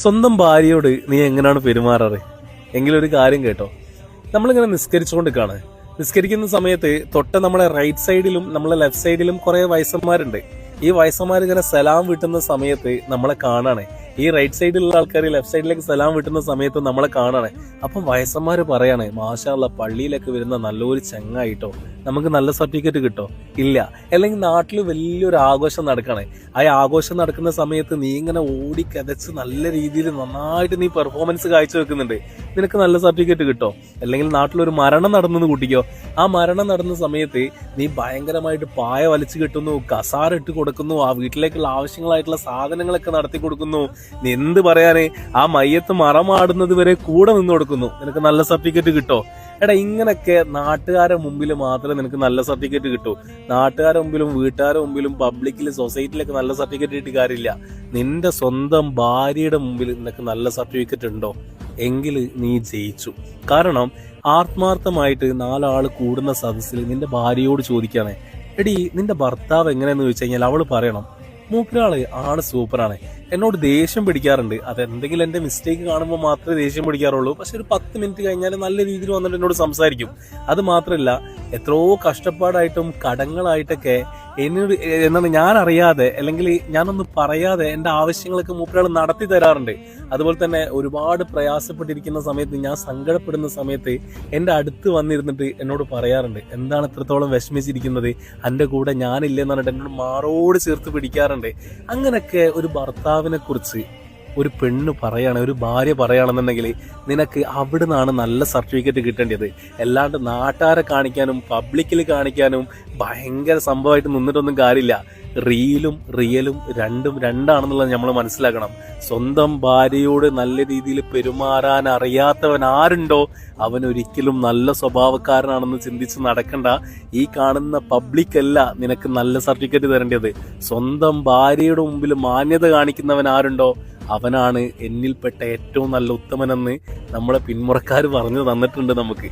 സ്വന്തം ഭാര്യയോട് നീ എങ്ങനെയാണ് പെരുമാറാറ്? എങ്കിലൊരു കാര്യം കേട്ടോ, നമ്മളിങ്ങനെ നിസ്കരിച്ചുകൊണ്ടിരിക്കുകയാണ്. നിസ്കരിക്കുന്ന സമയത്ത് തൊട്ട് നമ്മളെ റൈറ്റ് സൈഡിലും നമ്മളെ ലെഫ്റ്റ് സൈഡിലും കുറെ വയസ്സന്മാരുണ്ട്. ഈ വയസ്സന്മാർ ഇങ്ങനെ സലാം വിട്ടുന്ന സമയത്ത് നമ്മളെ കാണാണ്. ഈ റൈറ്റ് സൈഡിലുള്ള ആൾക്കാർ ലെഫ്റ്റ് സൈഡിലേക്ക് സലാം വിട്ടുന്ന സമയത്ത് നമ്മളെ കാണാണ്. അപ്പം വയസ്സന്മാര് പറയാണ്, മാഷാ അല്ലാ, പള്ളിയിലൊക്കെ വരുന്ന നല്ലൊരു ചങ്ങായിട്ടോ, നമുക്ക് നല്ല സർട്ടിഫിക്കറ്റ് കിട്ടോ? ഇല്ല. അല്ലെങ്കിൽ നാട്ടിൽ വലിയൊരു ആഘോഷം നടക്കണേ, ആ ആഘോഷം നടക്കുന്ന സമയത്ത് നീ ഇങ്ങനെ ഓടി കതച്ച് നല്ല രീതിയിൽ നന്നായിട്ട് നീ പെർഫോമൻസ് കാഴ്ചവെക്കുന്നുണ്ട്, നിനക്ക് നല്ല സർട്ടിഫിക്കറ്റ് കിട്ടോ? അല്ലെങ്കിൽ നാട്ടിലൊരു മരണം നടന്നെന്ന് കൂട്ടിക്കോ, ആ മരണം നടന്ന സമയത്ത് നീ ഭയങ്കരമായിട്ട് പായ വലിച്ചു കെട്ടുന്നു, കസാര ഇട്ട് കൊടുക്കുന്നു, ആ വീട്ടിലേക്കുള്ള ആവശ്യങ്ങളായിട്ടുള്ള സാധനങ്ങളൊക്കെ നടത്തി കൊടുക്കുന്നു, നീ എന്ത് പറയാന്, ആ മയ്യത്ത് മറമാടുന്നത് വരെ കൂടെ നിന്ന് കൊടുക്കുന്നു, നിനക്ക് നല്ല സർട്ടിഫിക്കറ്റ് കിട്ടോ? എടാ, ഇങ്ങനൊക്കെ നാട്ടുകാരുടെ മുമ്പിൽ മാത്രമേ നിനക്ക് നല്ല സർട്ടിഫിക്കറ്റ് കിട്ടൂ. നാട്ടുകാരുടെ മുമ്പിലും വീട്ടുകാരുടെ മുമ്പിലും പബ്ലിക്കിലും സൊസൈറ്റിയിലൊക്കെ നല്ല സർട്ടിഫിക്കറ്റ് കിട്ടി കാര്യമില്ല. നിന്റെ സ്വന്തം ഭാര്യയുടെ മുമ്പിൽ നിനക്ക് നല്ല സർട്ടിഫിക്കറ്റ് ഉണ്ടോ? എങ്കിൽ നീ ജയിച്ചു. കാരണം ആത്മാർത്ഥമായിട്ട് നാലാള് കൂടുന്ന സദസ്സിൽ നിന്റെ ഭാര്യയോട് ചോദിക്കുകയാണെ, എടി നിന്റെ ഭർത്താവ് എങ്ങനെയെന്ന് ചോദിച്ചു കഴിഞ്ഞാൽ അവള് പറയണം, മൂപ്പരാള് ആണ് സൂപ്പറാണ്, എന്നോട് ദേഷ്യം പിടിക്കാറുണ്ട്, അതെന്തെങ്കിലും എന്റെ മിസ്റ്റേക്ക് കാണുമ്പോൾ മാത്രമേ ദേഷ്യം പിടിക്കാറുള്ളൂ, പക്ഷെ ഒരു 10 മിനിറ്റ് കഴിഞ്ഞാൽ നല്ല രീതിയിൽ വന്നിട്ട് എന്നോട് സംസാരിക്കും. അത് മാത്രമല്ല, എത്രയോ കഷ്ടപ്പാടായിട്ടും കടങ്ങളായിട്ടൊക്കെ എന്നോട് എന്താണ് ഞാൻ അറിയാതെ അല്ലെങ്കിൽ ഞാനൊന്നും പറയാതെ എന്റെ ആവശ്യങ്ങളൊക്കെ മൂപ്പരാൾ നടത്തി തരാറുണ്ട്. അതുപോലെ തന്നെ ഒരുപാട് പ്രയാസപ്പെട്ടിരിക്കുന്ന സമയത്ത്, ഞാൻ സങ്കടപ്പെടുന്ന സമയത്ത് എന്റെ അടുത്ത് വന്നിരുന്നിട്ട് എന്നോട് പറയാറുണ്ട്, എന്താണ് ഇത്രത്തോളം വിഷമിച്ചിരിക്കുന്നത്, എന്റെ കൂടെ ഞാനില്ലെന്ന് പറഞ്ഞിട്ട് എന്നോട് മാറോട് ചേർത്ത് പിടിക്കാറുണ്ട്. അങ്ങനൊക്കെ ഒരു ഭർത്താവിനെ കുറിച്ച് ഒരു പെണ്ണ് പറയാണ്, ഒരു ഭാര്യ പറയുകയാണെന്നുണ്ടെങ്കിൽ നിനക്ക് അവിടെ നിന്നാണ് നല്ല സർട്ടിഫിക്കറ്റ് കിട്ടേണ്ടത്. അല്ലാണ്ട് നാട്ടുകാരെ കാണിക്കാനും പബ്ലിക്കിൽ കാണിക്കാനും ഭയങ്കര സംഭവമായിട്ട് നിന്നിട്ടൊന്നും കാര്യമില്ല. റീലും റിയലും രണ്ടാണെന്നുള്ളത് നമ്മൾ മനസ്സിലാക്കണം. സ്വന്തം ഭാര്യയോട് നല്ല രീതിയിൽ പെരുമാറാൻ അറിയാത്തവൻ ആരുണ്ടോ അവൻ ഒരിക്കലും നല്ല സ്വഭാവക്കാരനാണെന്ന് ചിന്തിച്ച് നടക്കണ്ട. ഈ കാണുന്ന പബ്ലിക് അല്ല നിനക്ക് നല്ല സർട്ടിഫിക്കറ്റ് തരേണ്ടത്. സ്വന്തം ഭാര്യയുടെ മുമ്പിൽ മാന്യത കാണിക്കുന്നവൻ ആരുണ്ടോ അവനാണ് എന്നിൽപ്പെട്ട ഏറ്റവും നല്ല ഉത്തമനെന്ന് നമ്മളെ പിന്മുറക്കാർ പറഞ്ഞു തന്നിട്ടുണ്ട് നമുക്ക്.